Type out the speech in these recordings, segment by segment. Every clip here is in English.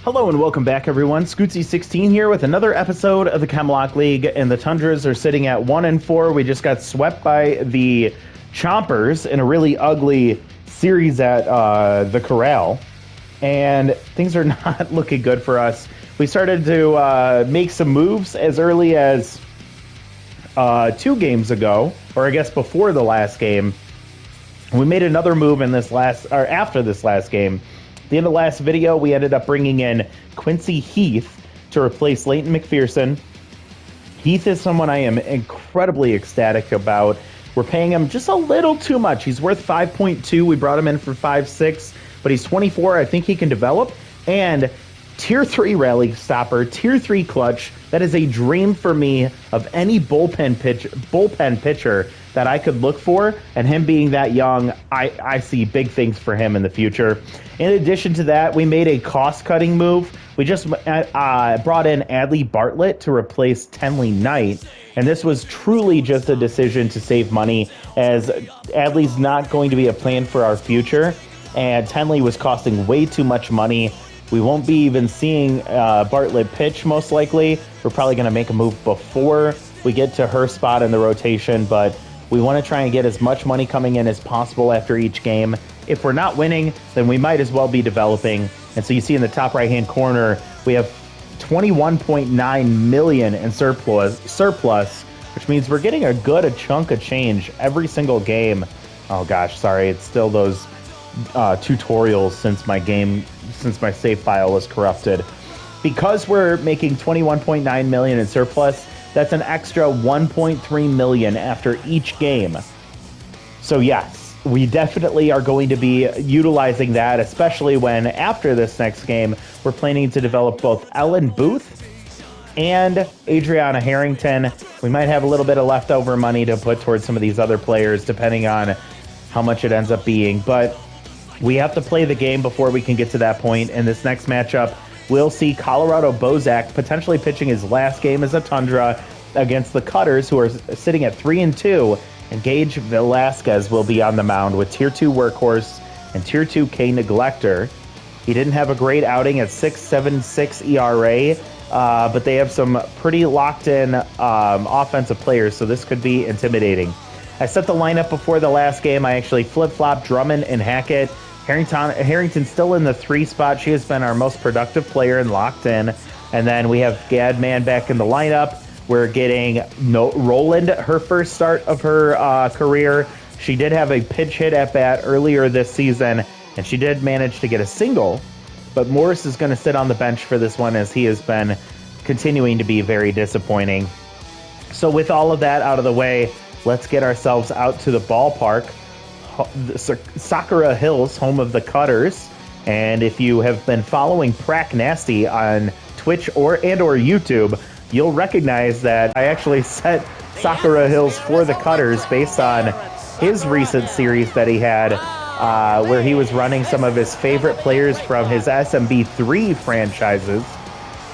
Hello and welcome back, everyone. Scootsy16 here with another episode of the Chem Lock League, and the Tundras are sitting at 1-4. We just got swept by the Chompers in a really ugly series at the Corral, and things are not looking good for us. We started to make some moves as early as 2 games ago, or I guess before the last game. We made another move in this after this last game. At the end of the last video, we ended up bringing in Quincy Heath to replace Leighton McPherson. Heath is someone I am incredibly ecstatic about. We're paying him just a little too much. He's worth 5.2. We brought him in for 5.6, but he's 24. I think he can develop. And Tier 3 rally stopper, Tier 3 clutch. That is a dream for me of any bullpen pitcher that I could look for, and him being that young, I see big things for him in the future. In addition to that, we made a cost-cutting move. We just brought in Adley Bartlett to replace Tenley Knight, and this was truly just a decision to save money, as Adley's not going to be a plan for our future, and Tenley was costing way too much money. We won't be even seeing Bartlett pitch, most likely. We're probably going to make a move before we get to her spot in the rotation, but we want to try and get as much money coming in as possible after each game. If we're not winning, then we might as well be developing. And so you see in the top right-hand corner, we have 21.9 million in surplus, which means we're getting a good chunk of change every single game. Oh gosh, sorry, it's still those tutorials since my save file was corrupted. Because we're making 21.9 million in surplus, that's an extra 1.3 million after each game. So yes, we definitely are going to be utilizing that, especially when after this next game, we're planning to develop both Ellen Booth and Adriana Harrington. We might have a little bit of leftover money to put towards some of these other players, depending on how much it ends up being. But we have to play the game before we can get to that point. In this next matchup, we'll see Colorado Bozak potentially pitching his last game as a Tundra against the Cutters, who are sitting at 3-2, and Gage Velasquez will be on the mound with Tier 2 Workhorse and Tier 2 K Neglector. He didn't have a great outing at 6.76 ERA, but they have some pretty locked-in offensive players, so this could be intimidating. I set the lineup before the last game. I actually flip-flopped Drummond and Hackett. Harrington's still in the 3 spot. She has been our most productive player and locked in. And then we have Gadman back in the lineup. We're getting Roland, her first start of her career. She did have a pitch hit at bat earlier this season, and she did manage to get a single. But Morris is going to sit on the bench for this one, as he has been continuing to be very disappointing. So with all of that out of the way, let's get ourselves out to the ballpark. Sakura Hills, home of the Cutters. And if you have been following Prack Nasty on Twitch or YouTube, you'll recognize that I actually set Sakura Hills for the Cutters based on his recent series that he had, where he was running some of his favorite players from his SMB4 franchises.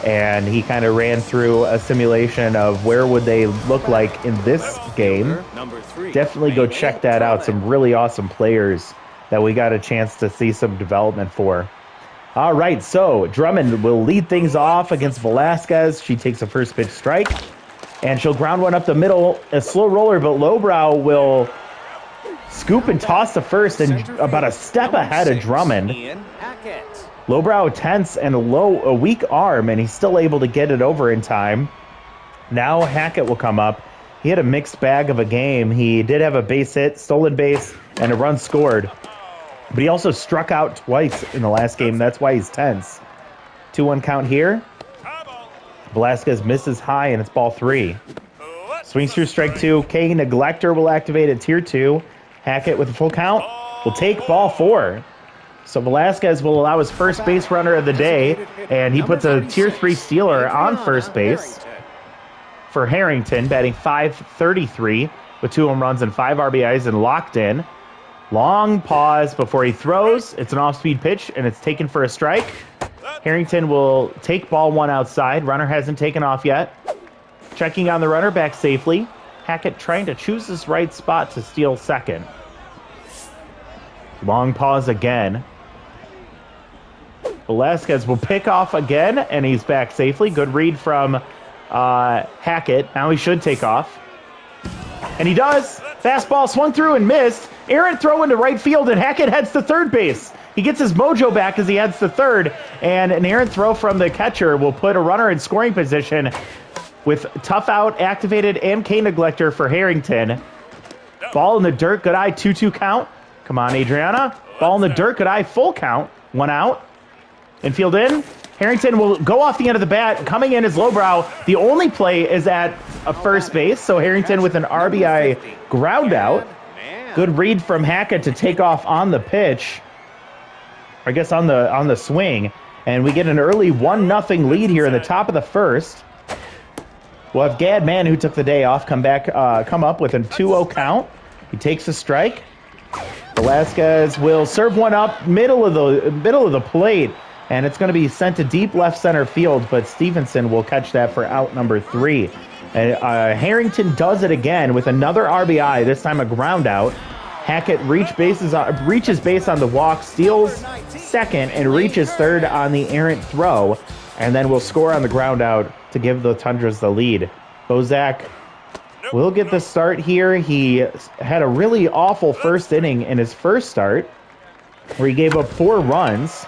And he kind of ran through a simulation of where would they look like in this game. Definitely go check that out. Some really awesome players that we got a chance to see some development for. All right, so Drummond will lead things off against Velasquez. She takes a first pitch strike, and she'll ground one up the middle. A slow roller, but Lowbrow will scoop and toss to first, and about a step ahead of Drummond. Lowbrow tense and a weak arm, and he's still able to get it over in time. Now Hackett will come up. He had a mixed bag of a game. He did have a base hit, stolen base, and a run scored. But he also struck out twice in the last game. That's why he's tense. 2-1 count here. Velasquez misses high, and it's ball 3. Swings through strike 2. K Neglector will activate at Tier 2. Hackett with a full count will take ball 4. So Velasquez will allow his first base runner of the day, and he puts a Tier 3 stealer on first base for Harrington, batting .533 with 2 home runs and 5 RBIs and locked in. Long pause before he throws. It's an off-speed pitch, and it's taken for a strike. Harrington will take ball 1 outside. Runner hasn't taken off yet. Checking on the runner back safely. Hackett trying to choose his right spot to steal second. Long pause again. Velasquez will pick off again, and he's back safely. Good read from Hackett. Now he should take off. And he does. Fastball swung through and missed. Errant throw into right field, and Hackett heads to third base. He gets his mojo back as he heads to third, and an errant throw from the catcher will put a runner in scoring position with tough out activated and K neglector for Harrington. Ball in the dirt, good eye, 2-2 count. Come on, Adriana. Ball in the dirt, good eye, full count. 1 out. Infield in. Harrington will go off the end of the bat. Coming in is Lowbrow. The only play is at a first base, so Harrington with an RBI ground out. Good read from Hackett to take off on the pitch. I guess on the swing. And we get an early 1-0 lead here in the top of the first. We'll have Gadman, who took the day off, come up with a 2-0 count. He takes a strike. Velasquez will serve one up middle of the plate, and it's going to be sent to deep left center field, but Stevenson will catch that for out number 3. And Harrington does it again with another RBI, this time a ground out. Hackett reaches base on the walk, steals second, and reaches third on the errant throw, and then will score on the ground out to give the Tundras the lead. Bozak will get the start here. He had a really awful first inning in his first start, where he gave up 4 runs.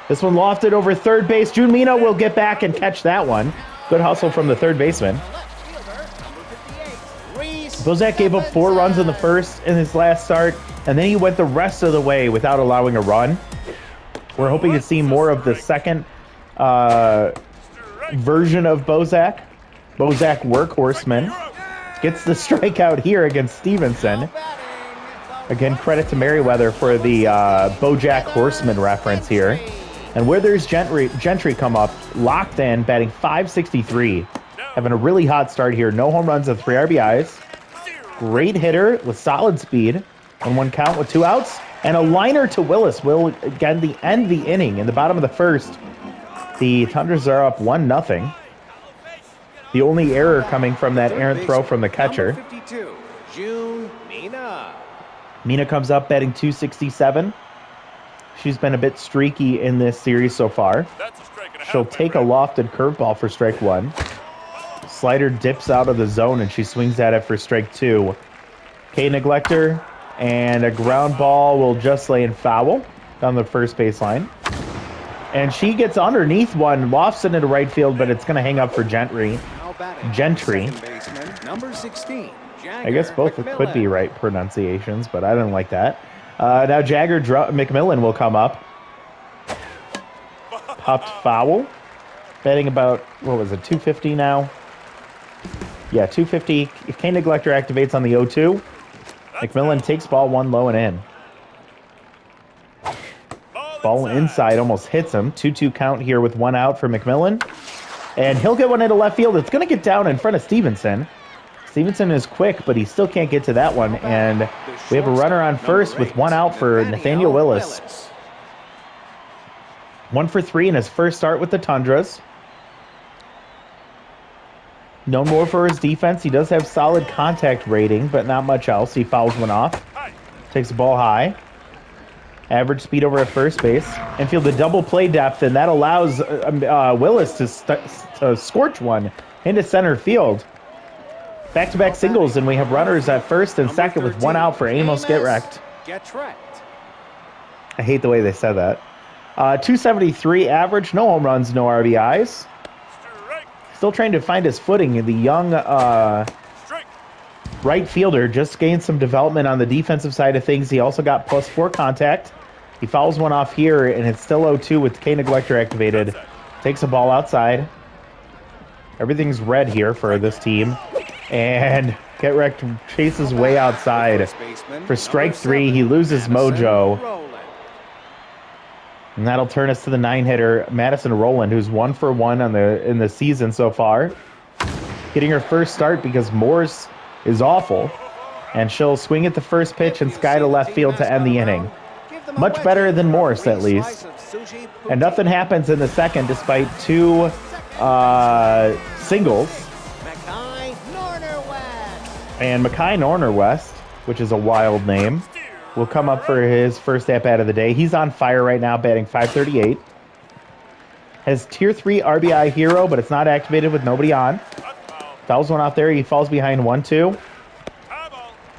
This one lofted over third base. June Mina will get back and catch that one. Good hustle from the third baseman. Bozak gave up 4 runs in the first in his last start, and then he went the rest of the way without allowing a run. We're hoping to see more of the second version of Bozak. Bozak workhorseman gets the strikeout here against Stevenson. Again, credit to Merriweather for the Bojack Horseman reference here. And where there's Gentry come up, locked in, batting .563. Having a really hot start here. No home runs and 3 RBIs. Great hitter with solid speed. On 1 count with 2 outs. And a liner to Willis will again end the inning. In the bottom of the first, the Tundras are up 1-0. The only error coming from that errant throw from the catcher. 52, June Mina. Mina comes up batting .267. She's been a bit streaky in this series so far. She'll take a lofted curveball for strike 1. Slider dips out of the zone and she swings at it for strike 2. K neglector and a ground ball will just lay in foul down the first baseline. And she gets underneath one, lofts it into right field, but it's going to hang up for Gentry. Number 16, I guess both could be right pronunciations, but I didn't like that. Now Jagger McMillan will come up. Popped foul. Batting about, what was it, 250 now? Yeah, 250. K neglector activates on the 0-2. McMillan takes ball 1 low and in. Ball inside almost hits him. 2-2 count here with 1 out for McMillan. And he'll get one into left field. It's going to get down in front of Stevenson. Stevenson is quick, but he still can't get to that one. And we have a runner on first with 1 out for Nathaniel Willis. 1 for 3 in his first start with the Tundras. Known more for his defense. He does have solid contact rating, but not much else. He fouls one off. Takes the ball high. Average speed over at first base. Infield the double play depth, and that allows Willis to scorch one into center field. Back-to-back singles, and we have runners at first and second with 1 out for Amos Getrecht. I hate the way they said that. 273 average, no home runs, no RBIs. Still trying to find his footing. The young right fielder just gained some development on the defensive side of things. He also got +4 contact. He fouls one off here, and it's still 0-2 with K neglector activated. Takes a ball outside. Everything's red here for this team. And Getrecht chases way outside for strike 3. He loses mojo. And that'll turn us to the 9-hitter, Madison Rowland, who's 1 for 1 in the season so far. Getting her first start because Morse is awful. And she'll swing at the first pitch and sky to left field to end the inning. Much better than Morse, at least. And nothing happens in the second despite 2 singles. And Mackay Norner West, which is a wild name, will come up for his first at-bat of the day. He's on fire right now, batting .538. Has tier 3 RBI hero, but it's not activated with nobody on. Fouls one out there. He falls behind 1-2.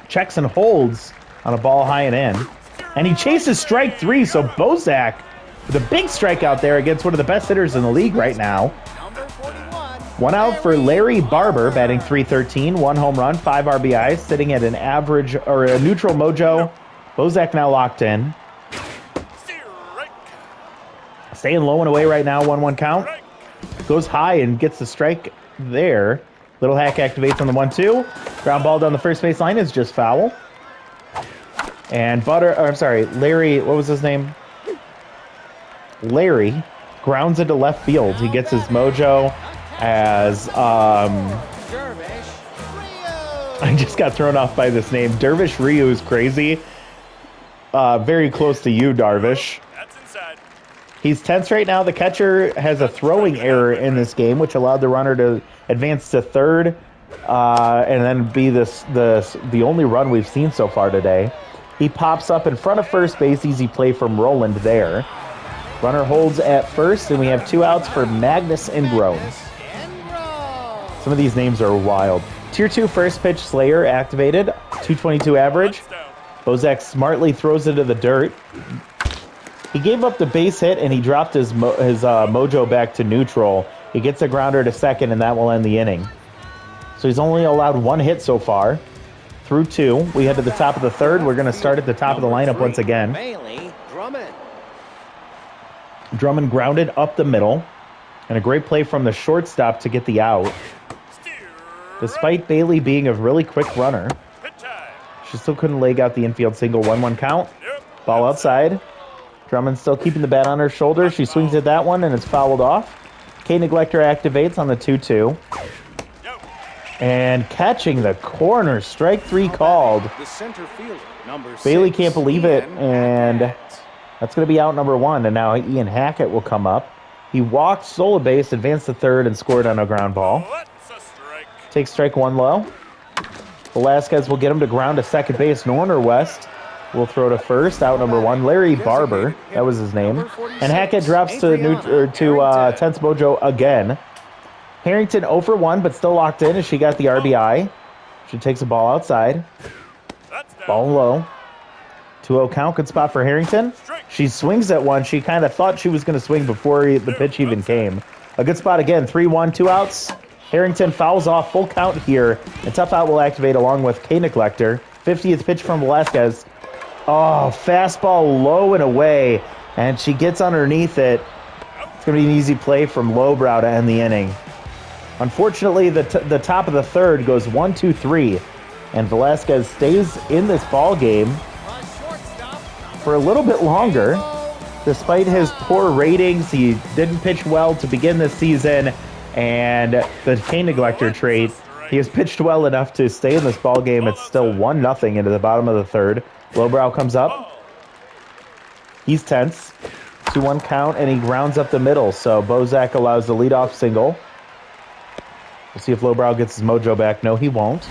Checks and holds on a ball high and in. And he chases strike 3, so Bozak with a big strikeout there against one of the best hitters in the league right now. One out for Larry Barber, batting .313, 1 home run, 5 RBIs, sitting at an average or a neutral mojo. Bozak now locked in. Staying low and away right now, 1-1 count. Goes high and gets the strike there. Little hack activates on the 1-2. Ground ball down the first base line is just foul. And Larry, what was his name? Larry grounds into left field. He gets his mojo as I just got thrown off by this name. Dervish Ryu is crazy. Very close to you, Darvish. He's tense right now. The catcher has a throwing error in this game, which allowed the runner to advance to third and then be the only run we've seen so far today. He pops up in front of first base. Easy play from Roland there. Runner holds at first, and we have 2 outs for Magnus Ingrown. Some of these names are wild. Tier 2 first pitch Slayer activated. 222 average. Bozak smartly throws it to the dirt. He gave up the base hit, and he dropped his mojo back to neutral. He gets a grounder to second, and that will end the inning. So he's only allowed 1 hit so far. Through 2. We head to the top of the third. We're going to start at the top of the lineup once again. Drummond grounded up the middle. And a great play from the shortstop to get the out. Despite Bailey being a really quick runner, she still couldn't leg out the infield single. 1-1 count. Ball outside. Drummond still keeping the bat on her shoulder. She swings at that one, and it's fouled off. K Neglector activates on the 2-2. And catching the corner. Strike 3 called. Bailey can't believe it, and that's going to be out number 1. And now Ian Hackett will come up. He walked, stole a base, advanced to third, and scored on a ground ball. Takes strike 1 low. Velasquez will get him to ground to second base. Norner West will throw to first, out number 1. Larry Barber, that was his name. And Hackett drops to 10th mojo again. Harrington 0 for 1, but still locked in as she got the RBI. She takes a ball outside. Ball low. 2-0 count, good spot for Harrington. She swings at one. She kind of thought she was going to swing before the pitch even came. A good spot again, 3-1, 2 outs. Harrington fouls off, full count here. A tough out will activate along with K Neglector. 50th pitch from Velasquez. Oh, fastball low and away, and she gets underneath it. It's going to be an easy play from Lowbrow to end the inning. Unfortunately, the top of the third goes 1-2-3, and Velasquez stays in this ball game for a little bit longer. Despite his poor ratings, he didn't pitch well to begin this season, and the K Neglector trait, he has pitched well enough to stay in this ball game. It's still 1-0 into the bottom of the third. Lowbrow comes up. He's tense. 2-1 count, and he grounds up the middle, so Bozak allows the leadoff single. We'll see if Lowbrow gets his mojo back. No, he won't.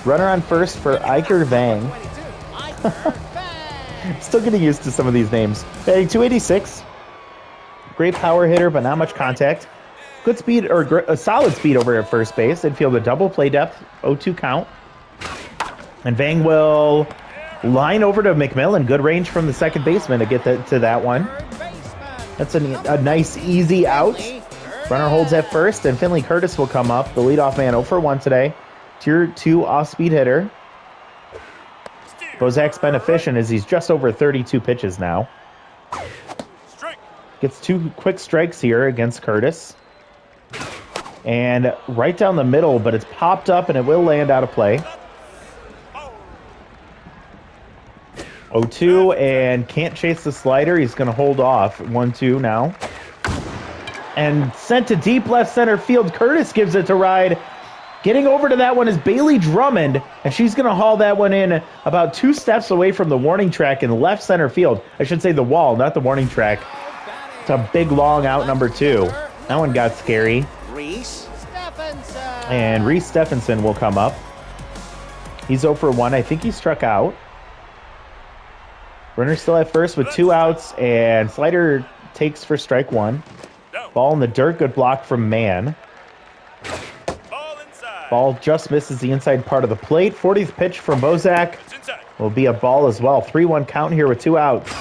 Runner on first for Iker Vang. Still getting used to some of these names. Batting .286. Great power hitter, but not much contact. Good speed, or a solid speed over at first base. Infield a double play depth. 0-2 count. And Vang will line over to McMillan. Good range from the second baseman to get to that one. That's a nice, easy out. Runner holds at first, and Finley Curtis will come up. The leadoff man 0 for 1 today. Tier 2 off-speed hitter. Bozak's been efficient as he's just over 32 pitches now. Gets 2 quick strikes here against Curtis. And right down the middle, but it's popped up, and it will land out of play. 0-2, and can't chase the slider. He's going to hold off. 1-2 now. And sent to deep left center field. Curtis gives it to ride. Getting over to that one is Bailey Drummond, and she's going to haul that one in about 2 steps away from the warning track in left center field. I should say the wall, not the warning track. It's a big, long out number 2. That one got scary. And Reese Stephenson will come up. He's 0 for 1. I think he struck out. Runner still at first with 2 outs, and slider takes for strike one. Ball in the dirt, good block from Mann. Ball just misses the inside part of the plate. 40th pitch from Bozak will be a ball as well. 3-1 count here with 2 outs.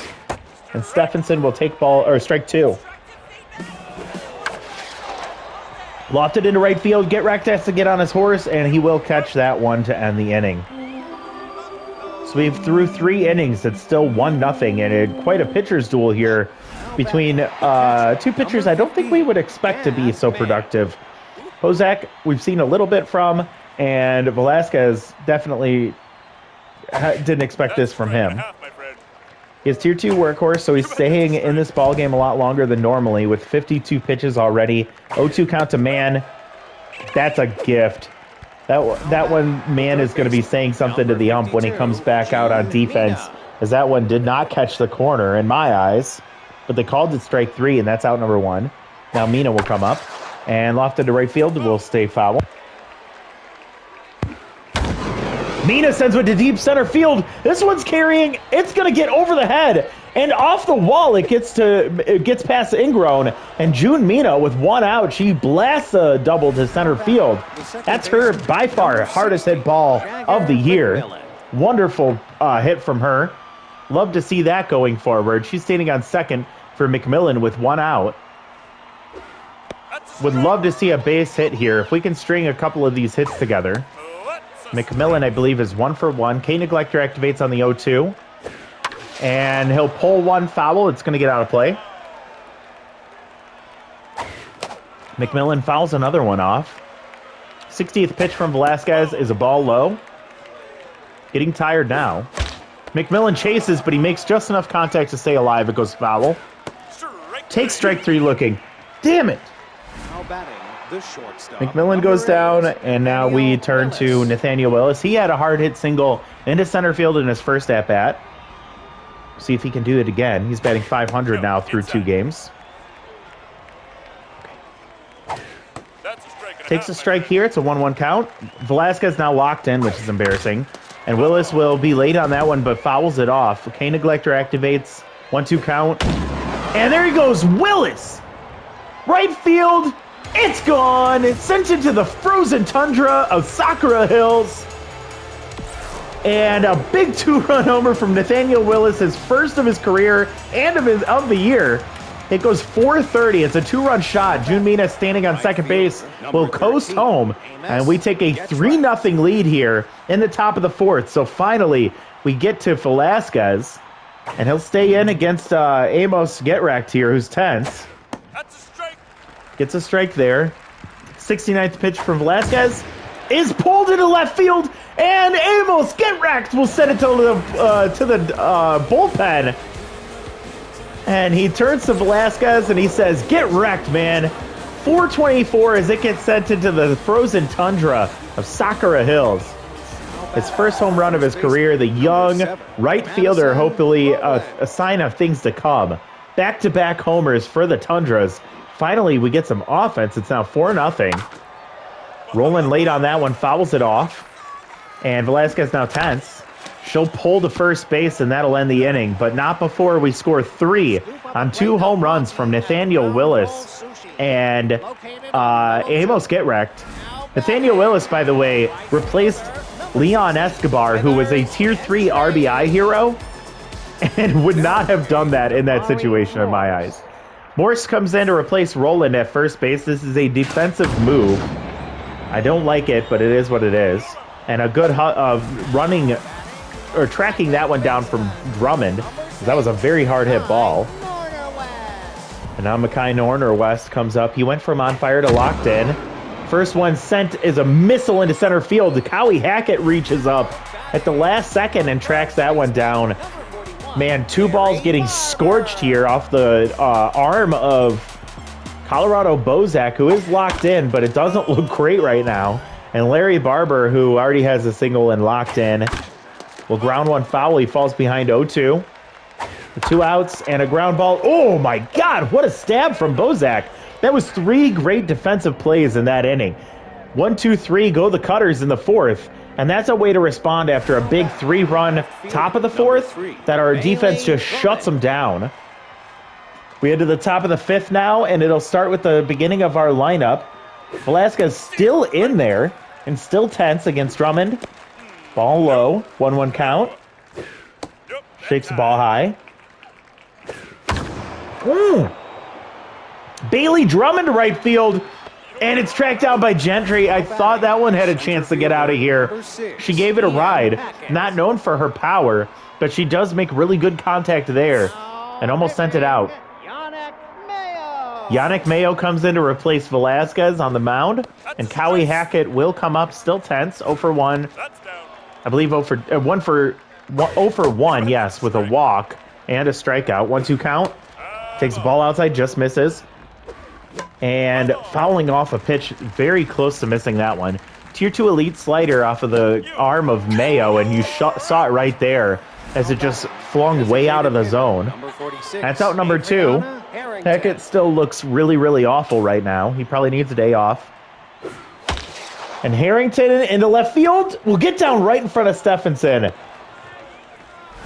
And Stephenson will take strike two. Lofted into right field. Getracht has to get on his horse, and he will catch that one to end the inning. So we've through 3 innings. It's still 1-0, and quite a pitcher's duel here between 2 pitchers I don't think we would expect to be so productive. Bozak, we've seen a little bit from, and Velasquez definitely didn't expect this from him. He's tier 2 workhorse, so he's staying in this ball game a lot longer than normally with 52 pitches already. 0-2 count to Mann. That's a gift. That one, Mann is going to be saying something to the ump when he comes back out on defense, as that one did not catch the corner in my eyes, but they called it strike 3, and that's out number 1. Now Mina will come up, and lofted to right field will stay foul. Mina sends one to deep center field. This one's carrying. It's going to get over the head and off the wall. It gets past Ingrown, and June Mina with 1 out. She blasts a double to center field. That's her by far hardest hit ball of the year. Wonderful hit from her. Love to see that going forward. She's standing on second for McMillan with 1 out. Would love to see a base hit here. If we can string a couple of these hits together. McMillan, I believe, is 1 for 1. K Neglector activates on the 0-2. And he'll pull one foul. It's going to get out of play. McMillan fouls another one off. 60th pitch from Velasquez is a ball low. Getting tired now. McMillan chases, but he makes just enough contact to stay alive. It goes foul. Takes strike 3 looking. Damn it. McMillan goes down, and now we turn to Nathaniel Willis. He had a hard hit single into center field in his first at-bat. See if he can do it again. He's batting 500 now through 2 games. Takes a strike here. It's a 1-1 count. Velasquez now locked in, which is embarrassing. And Willis will be late on that one, but fouls it off. K Neglector activates. 1-2 count. And there he goes, Willis! Right field. It's gone. It's sent into the frozen tundra of Sakura Hills. And a big 2-run homer from Nathaniel Willis, his first of his career and of the year. It goes 430. It's a 2-run shot. June Mina standing on second base will coast home. And we take a 3-0 lead here in the top of the 4th. So finally, we get to Velasquez. And he'll stay in against Amos Getracht here, who's tense. Gets a strike there. 69th pitch from Velasquez is pulled into left field, and Amos Getracht will send it to the bullpen. And he turns to Velasquez and he says, "Get wrecked, man." 424 as it gets sent into the frozen tundra of Sakura Hills. His first home run of his career, the young right fielder, hopefully a sign of things to come. Back-to-back homers for the Tundras. Finally, we get some offense. It's now 4-0. Rolling late on that one, fouls it off. And Velasquez now tense. She'll pull to first base, and that'll end the inning. But not before we score 3 on 2 home runs from Nathaniel Willis and Amos Getracht. Nathaniel Willis, by the way, replaced Leon Escobar, who was a Tier 3 RBI hero, and would not have done that in that situation in my eyes. Morse comes in to replace Roland at first base. This is a defensive move. I don't like it, but it is what it is. And a good running or tracking that one down from Drummond. That was a very hard hit ball. And now Mekhi Norner West comes up. He went from on fire to locked in. First one sent is a missile into center field. Cowie Hackett reaches up at the last second and tracks that one down. Man, 2 balls getting scorched here off the arm of Colorado Bozak, who is locked in, but it doesn't look great right now. And Larry Barber, who already has a single and locked in, will ground one foul. He falls behind 0-2. The 2 outs and a ground ball. Oh my God, what a stab from Bozak. That was 3 great defensive plays in that inning. 1, 2, 3, go the Cutters in the 4th. And that's a way to respond after a big 3-run top of the 4th that our defense just shuts them down. We head to the top of the 5th now, and it'll start with the beginning of our lineup. Velasquez still in there and still tense against Drummond. Ball low, 1-1 count. Shakes the ball high. Ooh. Bailey Drummond to right field, and it's tracked down by Gentry. I thought that one had a chance to get out of here. She gave it a ride, not known for her power, but she does make really good contact there and almost sent it out. Yannick Mayo comes in to replace Velasquez on the mound, and Cowie Hackett will come up, still tense, 0 for 1. I believe 0 for 1, yes, with a walk and a strikeout. 1-2 count. Takes the ball outside, just misses. And fouling off a pitch, very close to missing that one. Tier 2 elite slider off of the arm of Mayo, and you saw it right there as it just flung way out of the zone. That's out number 2. Hackett still looks really awful right now. He probably needs a day off. And Harrington into left field will get down right in front of Stephenson.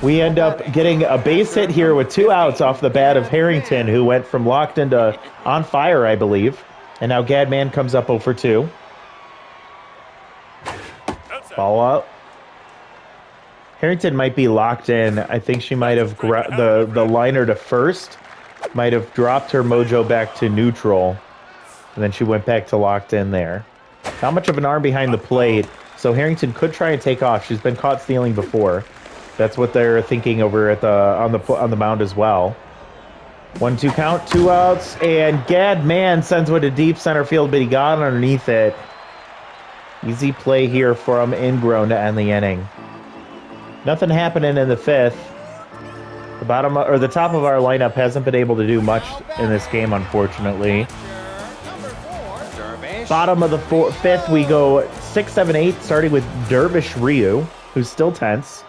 We end up getting a base hit here with 2 outs off the bat of Harrington, who went from locked into on fire, I believe. And now Gadman comes up 0 for 2. Ball out. Harrington might be locked in. I think she might have the liner to first. Might have dropped her mojo back to neutral. And then she went back to locked in there. Not much of an arm behind the plate, so Harrington could try and take off. She's been caught stealing before. That's what they're thinking over at on the mound as well. 1-2 count, 2 outs, and Gadman sends one to deep center field, but he got underneath it. Easy play here from Ingrown to end the inning. Nothing happening in the 5th. The top of our lineup hasn't been able to do much in this game, unfortunately. Bottom of the 5th, we go 6, 7, 8, starting with Dervish Ryu, who's still tense.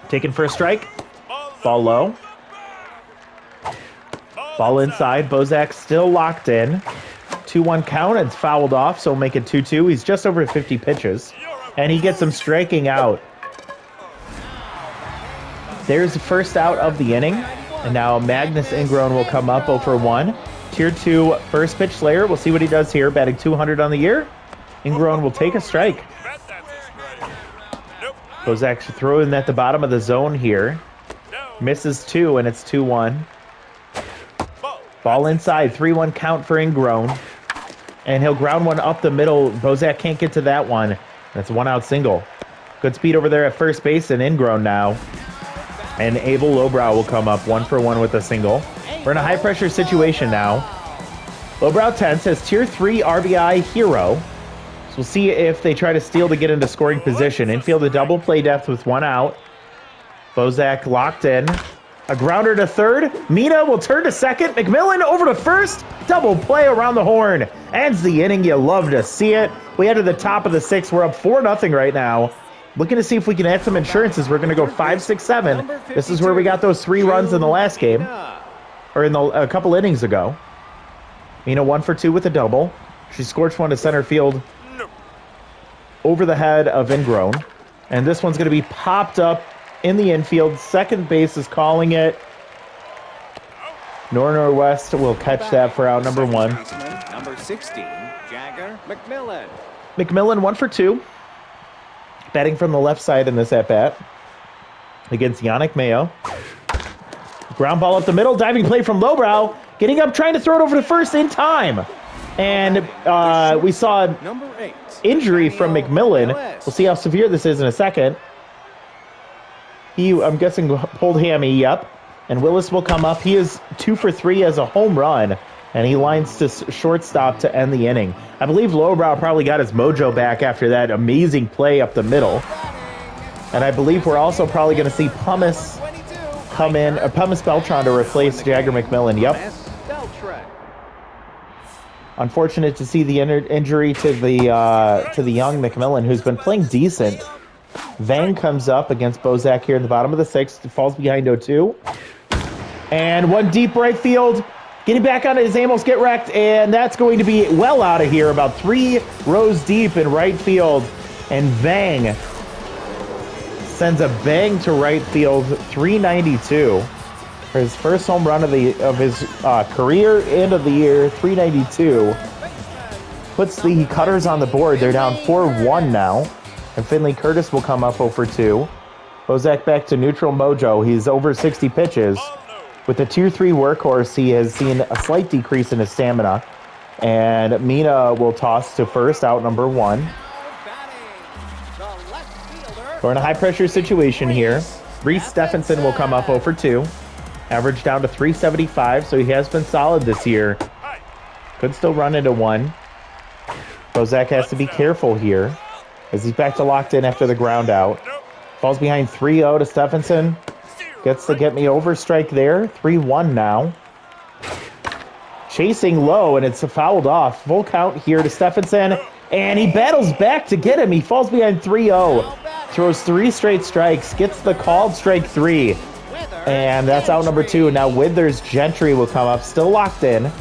Taken for a strike. Ball low. Ball inside. Bozak still locked in. 2-1 count. It's fouled off, so we'll make it 2-2. He's just over 50 pitches, and he gets him striking out. There's the first out of the inning, and now Magnus Ingrown will come up 0 for 1. Tier 2 first pitch slayer. We'll see what he does here, batting 200 on the year. Ingrown will take a strike. Bozak throwing at the bottom of the zone here. Misses 2, and it's 2-1. Ball inside, 3-1 count for Ingrown. And he'll ground one up the middle. Bozak can't get to that one. That's a 1-out single. Good speed over there at first base, and Ingrown now. And Abel Lowbrow will come up 1 for 1 with a single. We're in a high-pressure situation now. Lowbrow tense has Tier 3 RBI hero. So we'll see if they try to steal to get into scoring position. Infield a double play depth with 1 out. Bozak locked in. A grounder to third. Mina will turn to second. McMillan over to first. Double play around the horn. Ends the inning. You love to see it. We head to the top of the 6th. We're up 4-0 right now. Looking to see if we can add some insurances. We're going to go 5, 6, 7. This is where we got those 3 runs in the last game. Or in a couple innings ago. Mina 1 for 2 with a double. She scorched one to center field over the head of Ingrown. And this one's going to be popped up in the infield. Second base is calling it. Northwest will catch that for out number 1. Number 16, Jagger McMillan. McMillan 1 for 2. Batting from the left side in this at-bat against Yannick Mayo. Ground ball up the middle. Diving play from Lowbrow. Getting up, trying to throw it over to first in time. And we saw injury from McMillan. We'll see how severe this is in a second. He, I'm guessing, pulled hammy, yep. And Willis will come up. He is 2 for 3 as a home run. And he lines to shortstop to end the inning. I believe Lowbrow probably got his mojo back after that amazing play up the middle. And I believe we're also probably going to see Pumice come in, Pumice Beltran to replace Jagger McMillan. Yep. Unfortunate to see the injury to the young McMillan, who's been playing decent. Vang comes up against Bozak here in the bottom of the 6th. Falls behind 0-2. And one deep right field. Getting back on his Amos get wrecked, and that's going to be well out of here, about 3 rows deep in right field. And Vang sends a bang to right field, 392. for his first home run of his career and of the year, 392. Puts the Cutters on the board. They're down 4-1 now. And Finley Curtis will come up 0 for 2. Bozak back to neutral mojo. He's over 60 pitches. With the Tier 3 workhorse, he has seen a slight decrease in his stamina. And Mina will toss to first, out number 1. We're in a high-pressure situation here. Reese Stephenson will come up 0 for 2. Average down to 375, so he has been solid this year. Could still run into 1. Bozak has to be careful here as he's back to locked in after the ground out. Falls behind 3-0 to Stephenson. Gets the get me over strike there. 3-1 now. Chasing low, and it's fouled off. Full count here to Stephenson, and he battles back to get him. He falls behind 3-0. Throws 3 straight strikes. Gets the called strike 3. And that's out number 2. Now Withers Gentry will come up. Still locked in.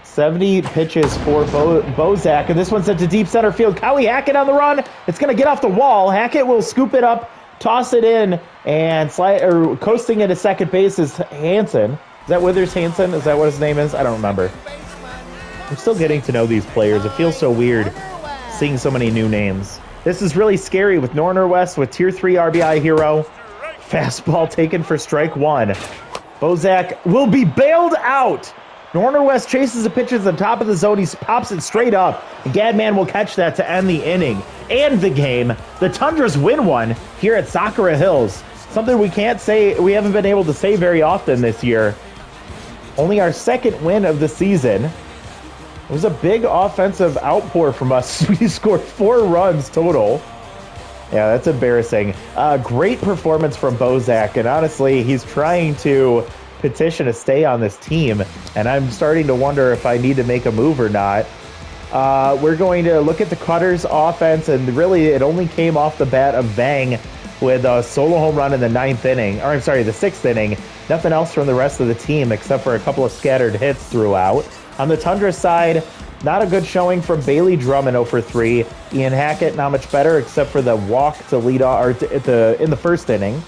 70 pitches for Bozak, and this one's sent to deep center field. Cowie Hackett on the run. It's going to get off the wall. Hackett will scoop it up, toss it in, and coasting into second base is Hansen. Is that Withers Hansen? Is that what his name is? I don't remember. I'm still getting to know these players. It feels so weird seeing so many new names. This is really scary with Norner West with Tier 3 RBI hero. Fastball taken for strike 1. Bozak will be bailed out. Norner West chases the pitch at the top of the zone. He pops it straight up. Gadman will catch that to end the inning and the game. The Tundras win one here at Sakura Hills. Something we haven't been able to say very often this year. Only our second win of the season. It was a big offensive outpour from us. We scored 4 runs total. Yeah, that's embarrassing. Great performance from Bozak, and honestly, he's trying to petition to stay on this team, and I'm starting to wonder if I need to make a move or not. We're going to look at the Cutters offense, and really it only came off the bat of Vang with a solo home run in the 9th inning, or I'm sorry, the 6th inning. Nothing else from the rest of the team except for a couple of scattered hits throughout. On the Tundra side, not a good showing from Bailey Drummond 0 for 3. Ian Hackett not much better except for the walk to lead off in the first inning.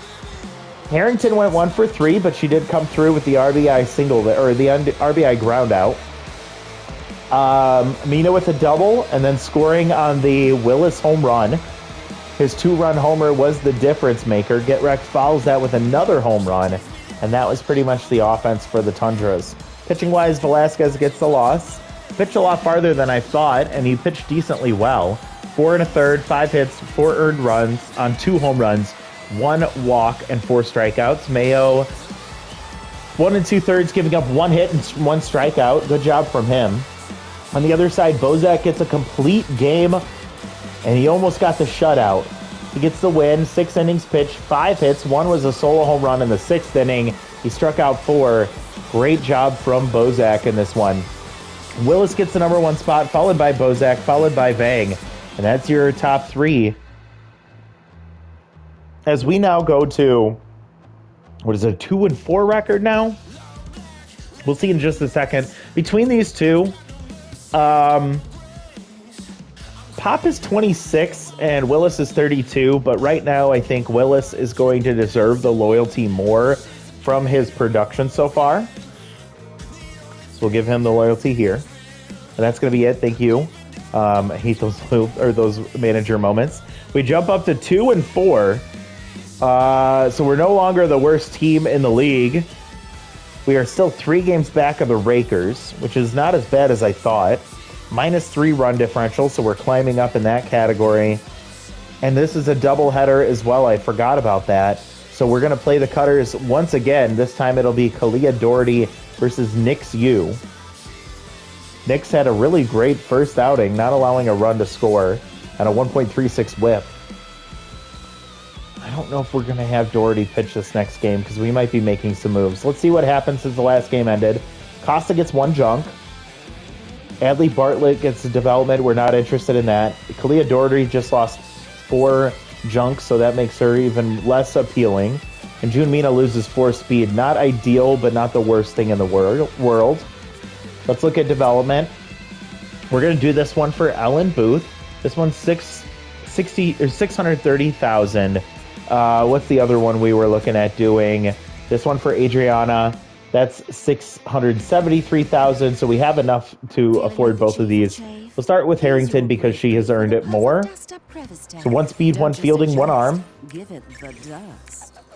Harrington went 1 for 3, but she did come through with the RBI single, or the RBI ground out. Mina with a double, and then scoring on the Willis home run. His 2-run homer was the difference maker. Getrek follows that with another home run, and that was pretty much the offense for the Tundras. Pitching-wise, Velasquez gets the loss. Pitched a lot farther than I thought, and he pitched decently well. 4 1/3, 5 hits, 4 earned runs on 2 home runs, 1 walk, and 4 strikeouts. Mayo, 1 2/3, giving up 1 hit and 1 strikeout. Good job from him. On the other side, Bozak gets a complete game, and he almost got the shutout. He gets the win, 6 innings pitched, 5 hits. 1 was a solo home run in the 6th inning. He struck out 4. Great job from Bozak in this one. Willis gets the number 1 spot, followed by Bozak, followed by Vang. And that's your top 3. As we now go to, what is it, a 2-4 record now? We'll see in just a second. Between these two, Pop is 26 and Willis is 32, but right now I think Willis is going to deserve the loyalty more from his production so far. So we'll give him the loyalty here. And that's going to be it. Thank you. I hate those manager moments. We jump up to 2-4. So we're no longer the worst team in the league. We are still 3 games back of the Rakers, which is not as bad as I thought. -3 run differential, so we're climbing up in that category. And this is a doubleheader as well. I forgot about that. So we're going to play the Cutters once again. This time it'll be Kalia Doherty versus Nix Yu. Nix had a really great first outing, not allowing a run to score, and a 1.36 whip. I don't know if we're going to have Doherty pitch this next game because we might be making some moves. Let's see what happens since the last game ended. Costa gets 1 junk. Adley Bartlett gets the development. We're not interested in that. Kalia Doherty just lost 4 junks, so that makes her even less appealing. And June Mina loses 4 speed. Not ideal, but not the worst thing in the world. Let's look at development. We're going to do this one for Ellen Booth. This one's 630,000. What's the other one we were looking at doing? This one for Adriana, that's 673,000. So we have enough to afford both of these. We'll start with Harrington because she has earned it more. So 1 speed, 1 fielding, 1 arm.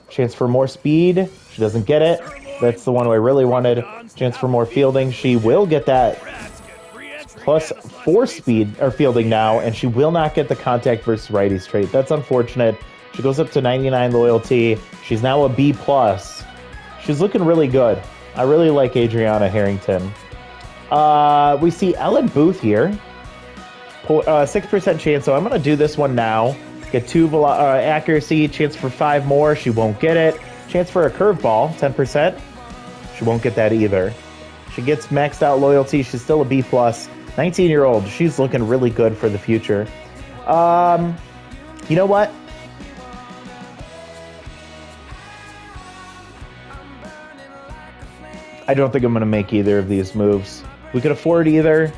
Chance for more speed. She doesn't get it. That's the one I really wanted. Chance for more fielding. She will get that plus 4 speed or fielding now, and she will not get the contact versus righties trait. That's unfortunate. She goes up to 99 loyalty. She's now a B+. She's looking really good. I really like Adriana Harrington. We see Ellen Booth here. 6% chance, so I'm going to do this one now. Get 2 accuracy, chance for 5 more. She won't get it. Chance for a curveball, 10%. She won't get that either. She gets maxed out loyalty. She's still a B+. 19-year-old. She's looking really good for the future. You know what? I don't think I'm going to make either of these moves. We could afford either.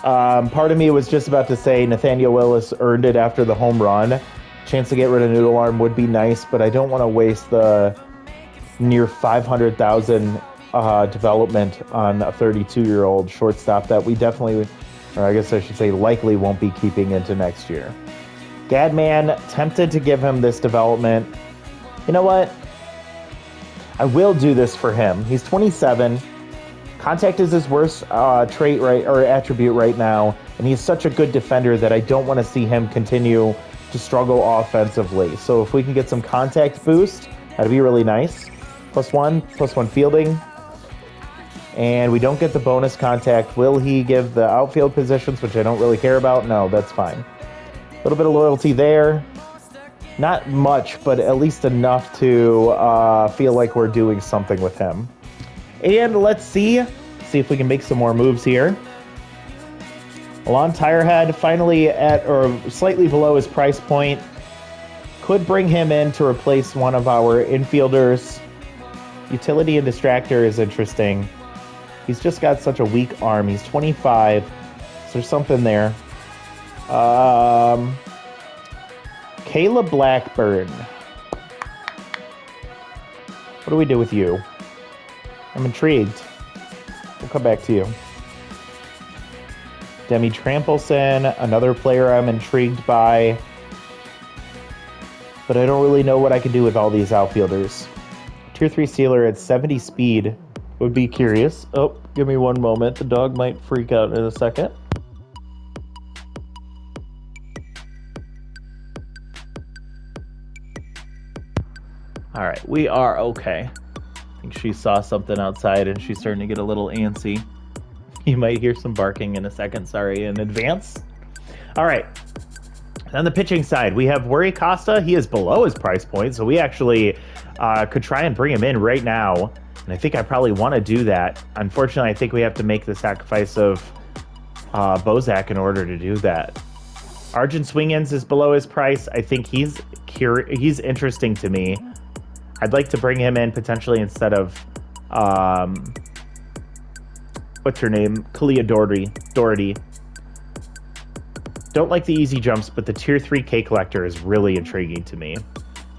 Part of me was just about to say Nathaniel Willis earned it after the home run. Chance to get rid of Noodle Arm would be nice, but I don't want to waste the near 500,000 development on a 32-year-old shortstop that we definitely, or I guess I should say likely, won't be keeping into next year. Gadman, tempted to give him this development. You know what? I will do this for him. He's 27. Contact is his worst trait or attribute right now, and he's such a good defender that I don't want to see him continue to struggle offensively. So if we can get some contact boost, that'd be really nice. +1 fielding. And we don't get the bonus contact. Will he give the outfield positions, which I don't really care about? No, that's fine. A little bit of loyalty there. Not much, but at least enough to feel like we're doing something with him. And let's see if we can make some more moves here. Alon Tirehead, finally at or slightly below his price point. Could bring him in to replace one of our infielders. Utility and Distractor is interesting. He's just got such a weak arm. He's 25. So there's something there. Kayla Blackburn. What do we do with you? I'm intrigued. We'll come back to you. Demi Trampelson, another player I'm intrigued by. But I don't really know what I can do with all these outfielders. Tier 3 Steeler at 70 speed. Would be curious. Oh, give me one moment. The dog might freak out in a second. All right, we are okay. I think she saw something outside and she's starting to get a little antsy. You might hear some barking in a second. Sorry in advance. All right. On the pitching side, we have Worry Costa. He is below his price point, so we actually could try and bring him in right now. And I think I probably want to do that. Unfortunately, I think we have to make the sacrifice of Bozak in order to do that. Arjun Swingins is below his price. I think he's interesting to me. I'd like to bring him in potentially instead of what's her name? Kalia Doherty. Don't like the easy jumps, but the tier 3 K collector is really intriguing to me.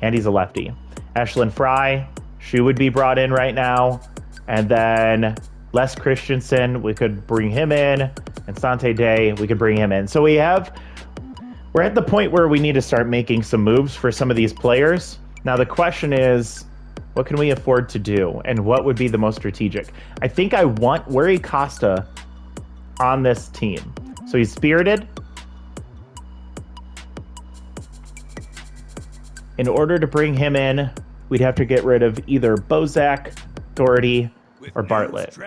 And he's a lefty. Ashlyn Fry, she would be brought in right now. And then Les Christensen, we could bring him in. And Sante Day, we could bring him in. So we're at the point where we need to start making some moves for some of these players. Now the question is, what can we afford to do? And what would be the most strategic? I think I want Worry Costa on this team. So he's spirited. In order to bring him in, we'd have to get rid of either Bozak, Doherty, or Bartlett.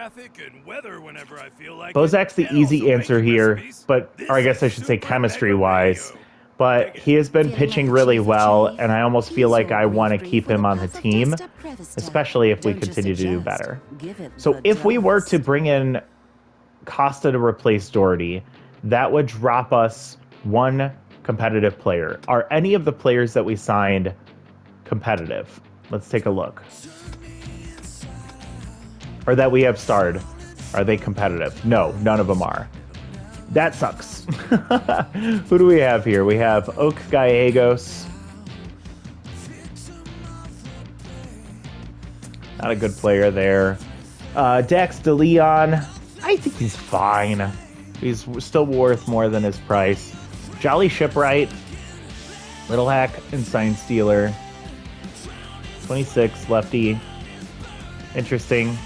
Bozak's the easy answer here, or I guess I should say chemistry-wise. But he has been pitching really well, and I almost feel like I want to keep him on the team, especially if we continue to do better. So if we were to bring in Costa to replace Doherty, that would drop us one competitive player. Are any of the players that we signed competitive? Let's take a look. Or that we have starred. Are they competitive? No, none of them are. That sucks. Who do we have here? We have Oak Gallegos. Not a good player there. Dax DeLeon, I think he's fine. He's still worth more than his price. Jolly Shipwright, Little Hack and Sign Stealer. 26, lefty. Interesting.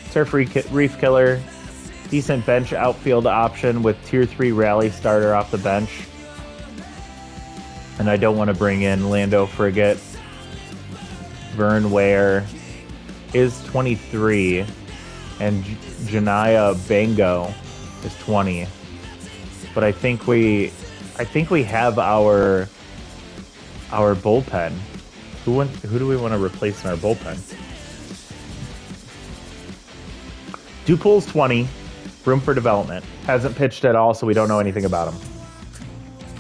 Surf Reef Killer. Decent bench outfield option with tier 3 rally starter off the bench. And I don't want to bring in Lando Frigate. Vern Ware is 23. And Janaya Bango is 20. But I think we have our bullpen. Who do we want to replace in our bullpen? Dupool's 20. Room for development. Hasn't pitched at all, so we don't know anything about him.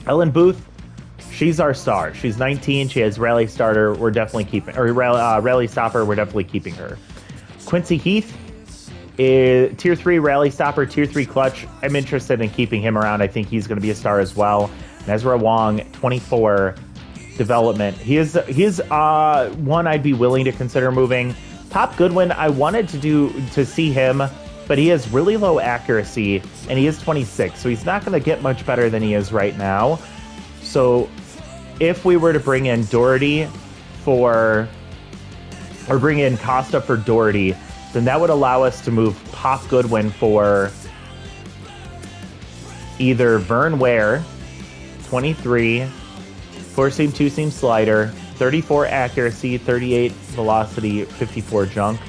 Ellen Booth, she's our star. She's 19. She has rally starter. We're definitely keeping, or rally stopper. We're definitely keeping her. Quincy Heath is tier 3 rally stopper, tier 3 clutch. I'm interested in keeping him around. I think he's going to be a star as well. And Ezra Wong, 24 development. He is one I'd be willing to consider moving. Pop Goodwin, I wanted to see him, but he has really low accuracy, and he is 26, so he's not going to get much better than he is right now. So if we were to bring in Doherty or bring in Costa for Doherty, then that would allow us to move Pop Goodwin for either Vern Ware, 23, 4-seam, 2-seam slider, 34 accuracy, 38 velocity, 54 junk,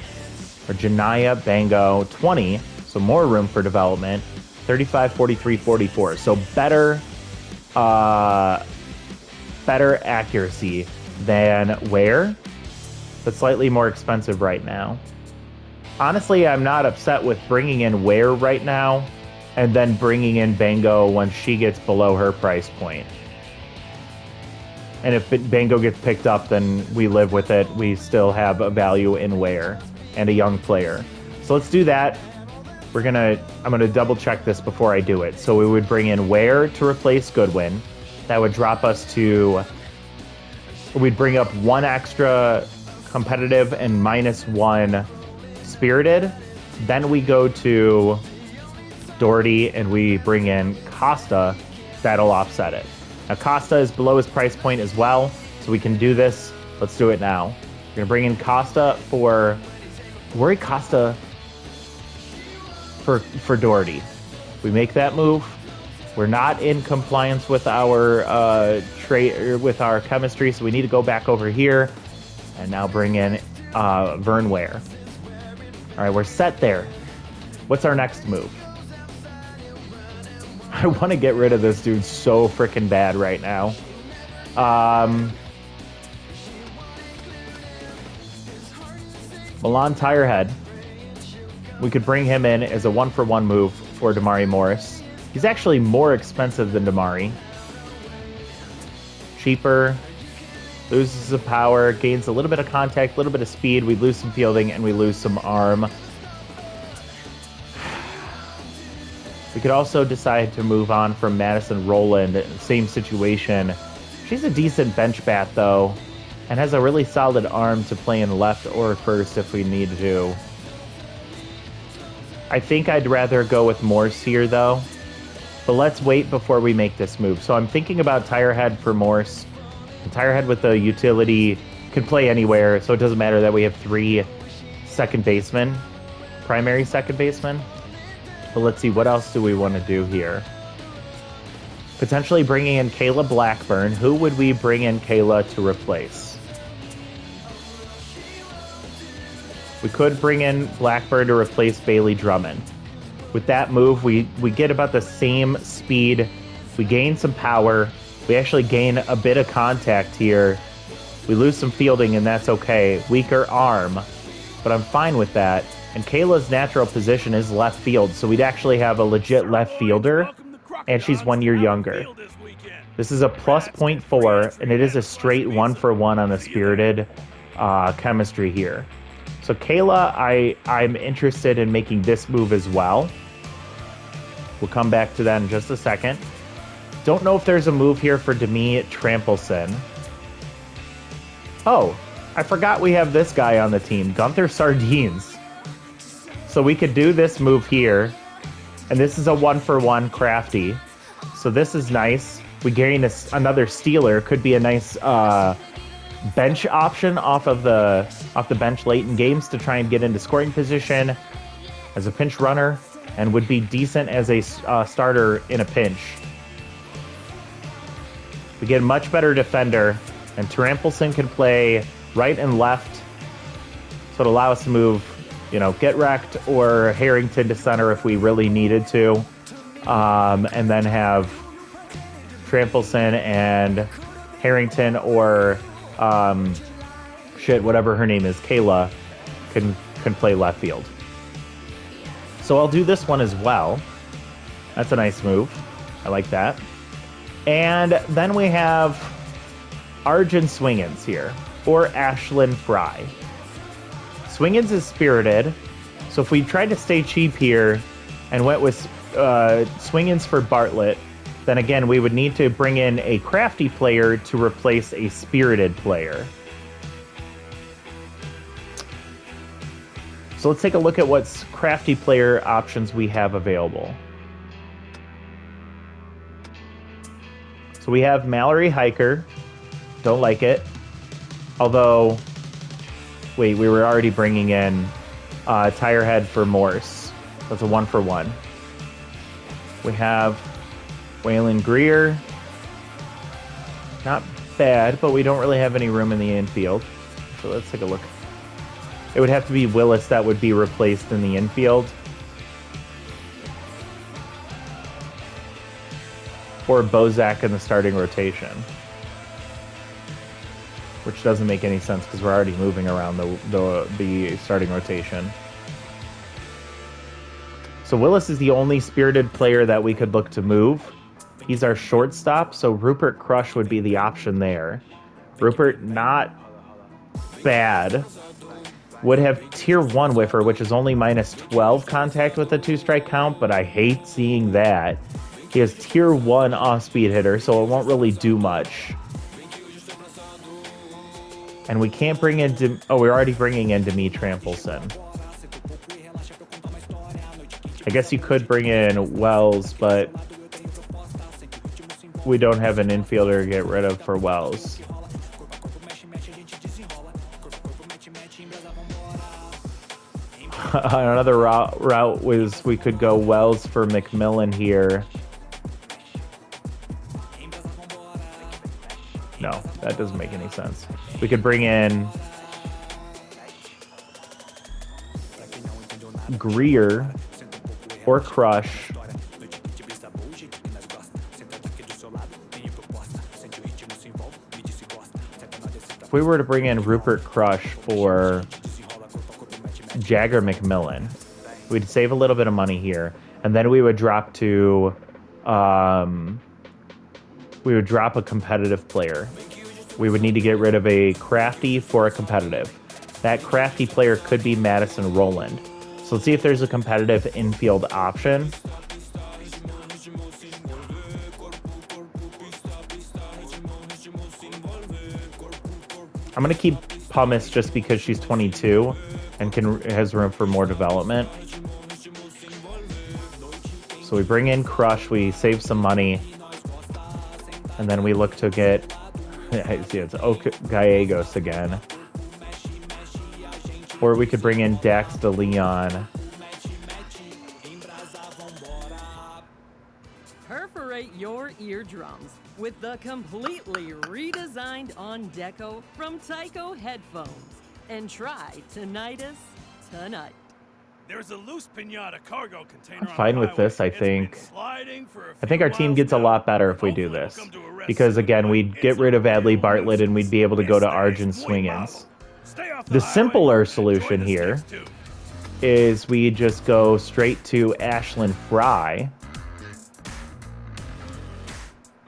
or Janaya Bango, 20, so more room for development, 35, 43, 44. So better accuracy than Ware, but slightly more expensive right now. Honestly, I'm not upset with bringing in Ware right now and then bringing in Bango when she gets below her price point. And if Bango gets picked up, then we live with it. We still have a value in Ware and a young player. So let's do that. I'm gonna double check this before I do it. So we would bring in Ware to replace Goodwin. That would drop us to, we'd bring up one extra competitive and -1 spirited. Then we go to Doherty and we bring in Costa. That'll offset it. Now Costa is below his price point as well, so we can do this. Let's do it now. We're gonna bring in Costa for Doherty. We make that move. We're not in compliance with our with our chemistry, so we need to go back over here and now bring in Vern Ware. All right, we're set there. What's our next move? I want to get rid of this dude so freaking bad right now. Milan Tirehead. We could bring him in as a 1-for-1 move for Damari Morris. He's actually more expensive than Damari. Cheaper. Loses some power, gains a little bit of contact, a little bit of speed. We lose some fielding, and we lose some arm. We could also decide to move on from Madison Rowland. Same situation. She's a decent bench bat, though, and has a really solid arm to play in left or first if we need to. I think I'd rather go with Morse here, though. But let's wait before we make this move. So I'm thinking about Tirehead for Morse. Tirehead with the utility can play anywhere, so it doesn't matter that we have 3 second basemen, primary second basemen. But let's see, what else do we want to do here? Potentially bringing in Kayla Blackburn. Who would we bring in Kayla to replace? We could bring in Blackburn to replace Bailey Drummond. With that move, we get about the same speed. We gain some power. We actually gain a bit of contact here. We lose some fielding, and that's okay. Weaker arm, but I'm fine with that. And Kayla's natural position is left field, so we'd actually have a legit left fielder, and she's 1 year younger. This is a plus 0.4, and it is a straight 1-for-1 on the spirited chemistry here. So Kayla, I'm interested in making this move as well. We'll come back to that in just a second. Don't know if there's a move here for Demi Trampelson. Oh, I forgot we have this guy on the team, Gunther Sardines. So we could do this move here, and this is a 1-for-1 crafty. So this is nice. We gain another stealer. Could be a nice bench option off the bench late in games to try and get into scoring position as a pinch runner, and would be decent as a starter in a pinch. We get a much better defender, and Tramplson can play right and left, so it'll allow us to move, Get Wrecked or Harrington to center if we really needed to, and then have Tramplson and Harrington or whatever her name is, Kayla, can play left field. So I'll do this one as well. That's a nice move. I like that. And then we have Arjun Swingins here, or Ashlyn Fry. Swingins is spirited, so if we tried to stay cheap here and went with Swingins for Bartlett, then again, we would need to bring in a crafty player to replace a spirited player. So let's take a look at what crafty player options we have available. So we have Mallory Hiker. Don't like it. Although, wait, we were already bringing in Tirehead for Morse. That's a 1-for-1. We have Waylon Greer. Not bad, but we don't really have any room in the infield. So let's take a look. It would have to be Willis that would be replaced in the infield. Or Bozak in the starting rotation. Which doesn't make any sense because we're already moving around the starting rotation. So Willis is the only spirited player that we could look to move. He's our shortstop, so Rupert Crush would be the option there. Rupert, not bad. Would have tier 1 whiffer, which is only minus 12 contact with a 2-strike count, but I hate seeing that. He has tier 1 off-speed hitter, so it won't really do much. And we can't bring in... we're already bringing in Demi Tramplson. I guess you could bring in Wells, but we don't have an infielder to get rid of for Wells. Another route was we could go Wells for McMillan here. No, that doesn't make any sense. We could bring in Greer or Crush. If we were to bring in Rupert Crush for Jagger McMillan, we'd save a little bit of money here, and then we would drop to we would drop a competitive player. We would need to get rid of a crafty for a competitive. That crafty player could be Madison Rowland. So let's see if there's a competitive infield option. I'm going to keep Pumice just because she's 22 and has room for more development. So we bring in Crush, we save some money, and then we look to get... it's Gallegos again. Or we could bring in Dax de Leon. Perforate your eardrums with the completely redesigned On Deco from Tyco headphones. And try tinnitus tonight. There's a loose pinata cargo container. I'm fine with this, I think. I think our team gets a lot better if we do this. Because, again, we'd get rid of Adley Bartlett and we'd be able to go to Arjun Swingins. The simpler solution here is we just go straight to Ashlyn Fry.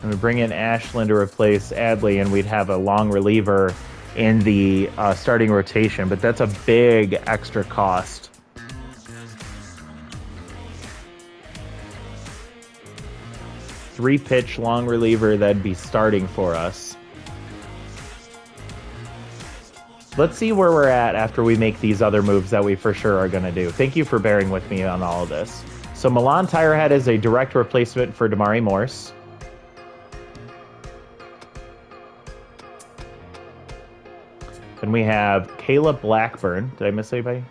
And we bring in Ashlyn to replace Adley, and we'd have a long reliever in the starting rotation. But that's a big extra cost. Three-pitch long reliever that'd be starting for us. Let's see where we're at after we make these other moves that we for sure are going to do. Thank you for bearing with me on all of this. So Milan Tirehead is a direct replacement for Damari Morse. Then we have Caleb Blackburn. Did I miss anybody?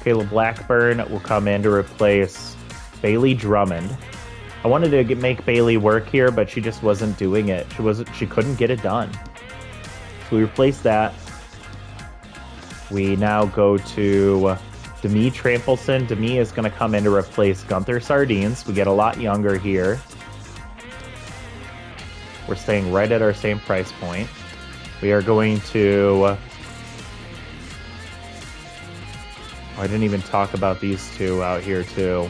Caleb Blackburn will come in to replace Bailey Drummond. I wanted to make Bailey work here, but she just wasn't doing it. She couldn't get it done. So we replaced that. We now go to Demi Trampleson. Demi is going to come in to replace Gunther Sardines. We get a lot younger here. We're staying right at our same price point. We are going to... I didn't even talk about these two out here, too.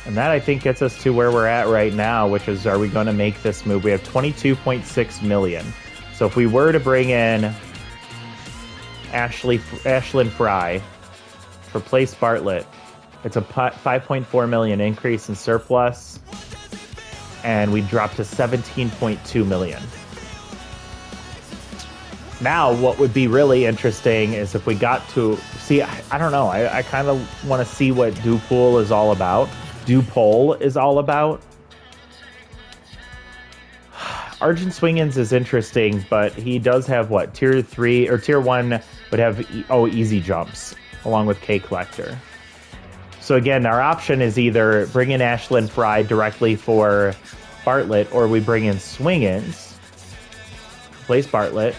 And that, I think, gets us to where we're at right now, which is, are we going to make this move? We have 22.6 million. So if we were to bring in Ashlyn Fry, replace Bartlett, it's a 5.4 million increase in surplus, and we drop to 17.2 million. Now, what would be really interesting is if we got to see, I don't know, I kind of want to see what Dupole is all about. Argent Swingins is interesting, but he does have what? Tier 3 or Tier 1 would have easy jumps along with K Collector. So again, our option is either bring in Ashlyn Fry directly for Bartlett, or we bring in Swingins, replace Bartlett.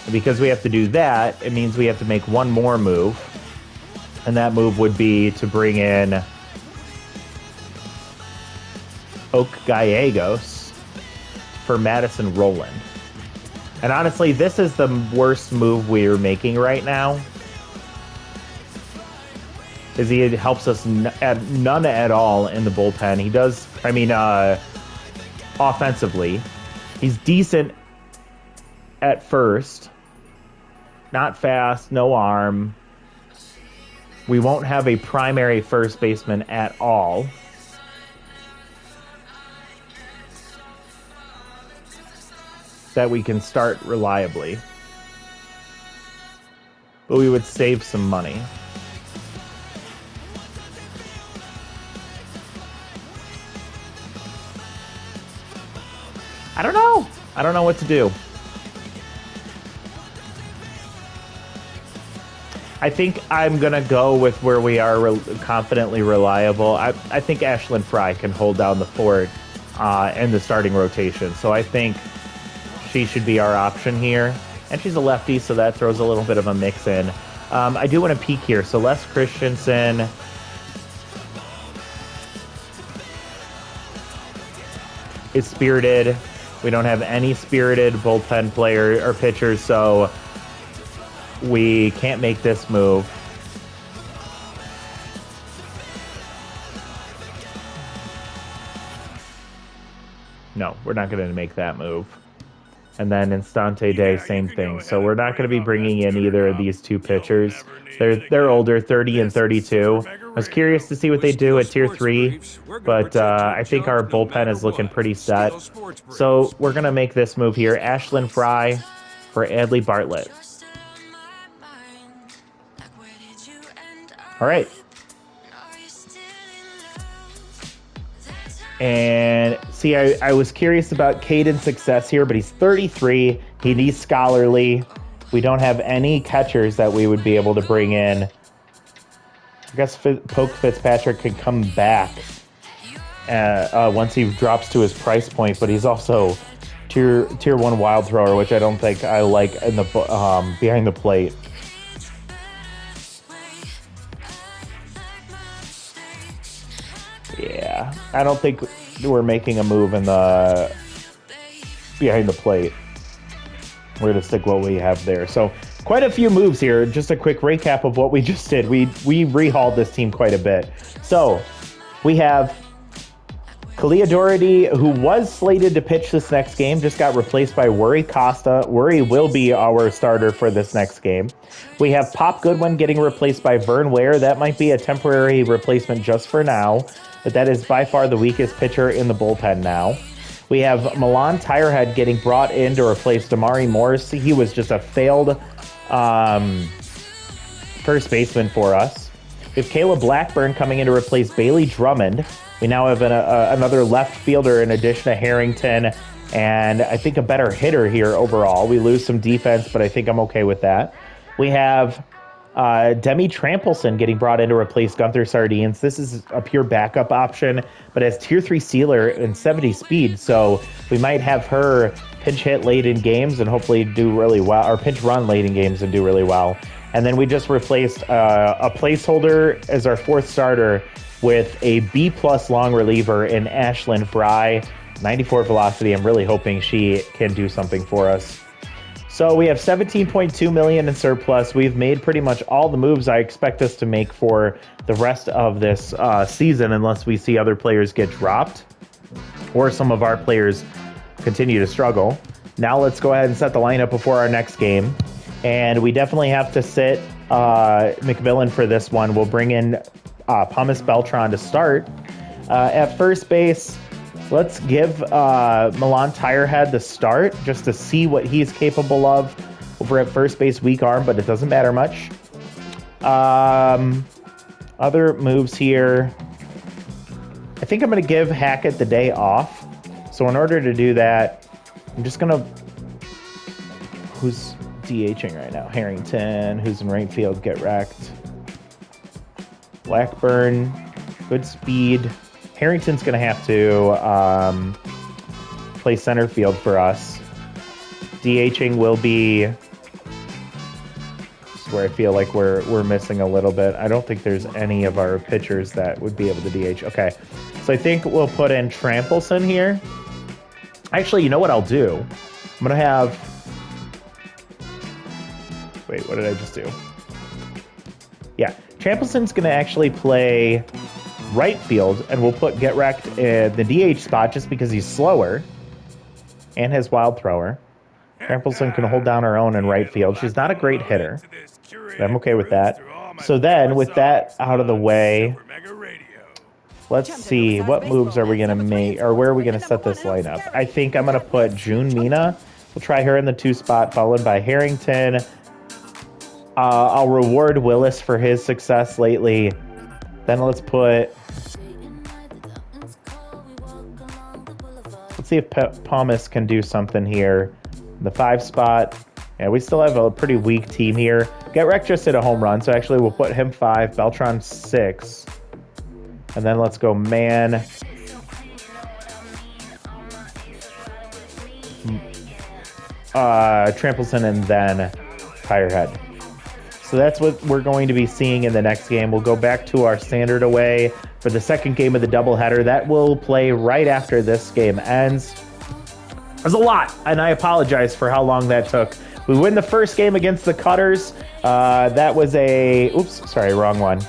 And because we have to do that, it means we have to make one more move. And that move would be to bring in Oak Gallegos for Madison Rowland. And honestly, this is the worst move we're making right now. Is he helps us none at all in the bullpen. He does, offensively. He's decent at first. Not fast, no arm. We won't have a primary first baseman at all. That we can start reliably. But we would save some money. I don't know. I don't know what to do. I think I'm going to go with where we are confidently reliable. I think Ashlyn Fry can hold down the fort in the starting rotation. So I think she should be our option here. And she's a lefty, so that throws a little bit of a mix in. I do want to peek here. So Les Christensen is spirited. We don't have any spirited bullpen player or pitchers, so we can't make this move. No, we're not going to make that move. And then Instante Day, same thing. So we're not going to be bringing in either of these two pitchers. They're older, 30 and 32. I was curious to see what they do at Tier 3, but I think our bullpen is looking pretty set. So we're going to make this move here. Ashlyn Fry for Adley Bartlett. All right. And see, I was curious about Caden's success here, but he's 33. He needs scholarly. We don't have any catchers that we would be able to bring in. I guess Poke Fitzpatrick could come back once he drops to his price point, but he's also tier 1 wild thrower, which I don't think I like in the behind the plate. Yeah, I don't think we're making a move in the behind the plate. We're going to stick what we have there. So quite a few moves here. Just a quick recap of what we just did. We rehauled this team quite a bit. So we have Kalia Doherty, who was slated to pitch this next game, just got replaced by Worry Costa. Worry will be our starter for this next game. We have Pop Goodwin getting replaced by Vern Ware. That might be a temporary replacement just for now, but that is by far the weakest pitcher in the bullpen now. We have Milan Tirehead getting brought in to replace Damari Morris. He was just a failed first baseman for us. We have Kayla Blackburn coming in to replace Bailey Drummond. We now have another left fielder in addition to Harrington, and I think a better hitter here overall. We lose some defense, but I think I'm okay with that. We have Demi Trampleson getting brought in to replace Gunther Sardines. This is a pure backup option, but has tier 3 sealer and 70 speed, so we might have her pinch hit late in games and hopefully do really well, or pinch run late in games and do really well. And then we just replaced a placeholder as our 4th starter with a B+ long reliever in Ashlyn Fry, 94 velocity. I'm really hoping she can do something for us. So we have 17.2 million in surplus. We've made pretty much all the moves I expect us to make for the rest of this season, unless we see other players get dropped or some of our players continue to struggle. Now let's go ahead and set the lineup before our next game. And we definitely have to sit McMillan for this one. We'll bring in Pumice Beltran to start. At first base, let's give Milan Tirehead the start just to see what he's capable of. Over at first base, weak arm, but it doesn't matter much. Other moves here. I think I'm going to give Hackett the day off. So in order to do that, I'm just going to... Who's DHing right now? Harrington, who's in right field, get wrecked. Blackburn, good speed. Harrington's going to have to play center field for us. DHing will be... This is where I feel like we're missing a little bit. I don't think there's any of our pitchers that would be able to DH. Okay, so I think we'll put in Trampleson here. Actually, you know what I'll do? I'm going to have... Wait, what did I just do? Yeah, Trampleton's going to actually play right field, and we'll put Get Wrecked in the DH spot just because he's slower and has wild thrower. Trampleton can hold down her own in right field. She's not a great hitter, but I'm okay with that. So then, with that out of the way, let's see, what moves are we going to make, or where are we going to set this lineup? I think I'm going to put June Mina. We'll try her in the 2 spot, followed by Harrington. I'll reward Willis for his success lately. Then let's see if Pumice can do something here. The 5 spot. Yeah, we still have a pretty weak team here. Get Wrecked just hit a home run, so actually we'll put him 5, Beltran 6. And then let's go man. Trampleson and then Tirehead. So that's what we're going to be seeing in the next game. We'll go back to our standard away for the second game of the doubleheader. That will play right after this game ends. There's a lot, and I apologize for how long that took. We win the first game against the Cutters. That was a... Oops, sorry, wrong one.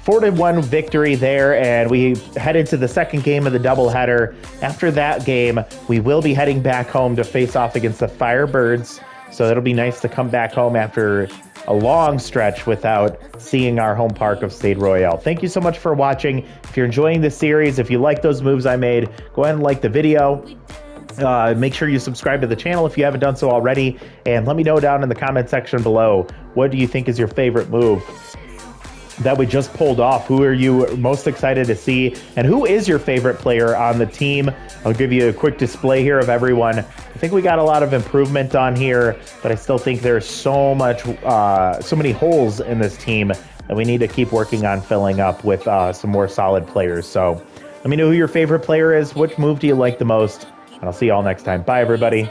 4-1 victory there, and we head into the second game of the doubleheader. After that game, we will be heading back home to face off against the Firebirds. So it'll be nice to come back home after a long stretch without seeing our home park of Stade Royale. Thank you so much for watching. If you're enjoying this series, if you like those moves I made, go ahead and like the video. Make sure you subscribe to the channel if you haven't done so already. And let me know down in the comment section below, what do you think is your favorite move that we just pulled off? Who are you most excited to see? And who is your favorite player on the team? I'll give you a quick display here of everyone. I think we got a lot of improvement on here, but I still think there's so many holes in this team that we need to keep working on filling up with some more solid players. So let me know who your favorite player is. Which move do you like the most? And I'll see you all next time. Bye, everybody.